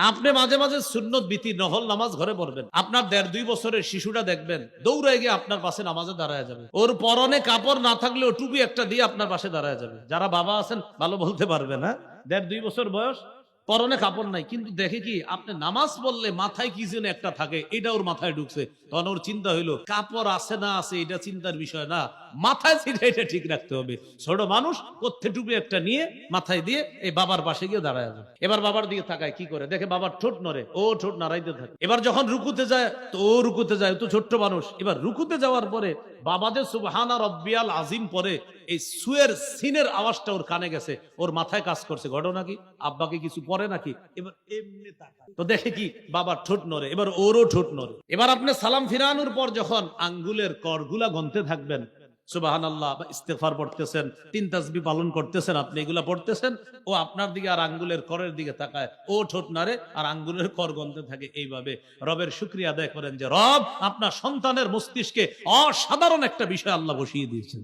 আপনি মাঝে মাঝে সুন্নত বিতি নহল নামাজ ঘরে পড়বেন, আপনার 1.5-2 বছরের শিশুটা দেখবেন দৌড়ে গিয়ে আপনার পাশে নামাজে দাঁড়ায় যাবে, ওর পরনে কাপড় না থাকলেও টুপি একটা দিয়ে আপনার পাশে দাঁড়ায় যাবে। যারা বাবা আছেন ভালো বলতে পারবেন, হ্যাঁ, 1.5-2 বছর বয়স, পরনে কাপড় নাই, কিন্তু দেখে কি আপনি নামাজ পড়লে মাথায় কি যেন একটা থাকে, এটা ওর মাথায় ঢুকছে। তখন ওর চিন্তা হইলো কাপড় আছে না আছে এটা চিন্তার বিষয় না, মাথায় ছিটে এটা ঠিক রাখতে হবে। ছোট মানুষ কোত্থে টুপি একটা নিয়ে মাথায় দিয়ে এই বাবার পাশে গিয়ে দাঁড়ায় যাবে। এবার বাবার দিকে তাকায়, কি করে দেখে বাবার ঠোঁট নড়ে, ও ঠোঁট নাড়াইতে থাকে। এবার যখন রুকুতে যায় তো ও রুকুতে যায়, তো ছোট্ট মানুষ। এবার রুকুতে যাওয়ার পরে বাবাদের সুবহানা রব্বিয়াল আজিম পরে এই সুয়ের সিনের আওয়াজটা ওর কানে গেছে, ওর মাথায় কাজ করছে, ঘটনা কি আব্বাকে কিছু পরে নাকি। এবার এমনি তাকায় তো দেখে কি বাবার ঠোঁট নড়ে, এবার ওরও ঠোঁট নড়ে। এবার আপনি সালাম ফিরানোর পর যখন আঙ্গুলের করগুলা গনতে থাকবেন, সুবহানাল্লাহ বা ইস্তেগফার পড়তেছেন, 3 তাসবিহ পালন করতেছেন, আপনি এগুলা পড়তেছেন, ও আপনার দিকে আর আঙ্গুলের করের দিকে তাকায়, ও ঠোঁট নাড়ে আর আঙ্গুলের কর গনতে থাকে। এইভাবে রবের শুকরিয়া আদায় করেন যে রব আপনার সন্তানের মস্তিষ্কে অসাধারণ একটা বিষয় আল্লাহ বসিয়ে দিয়েছেন।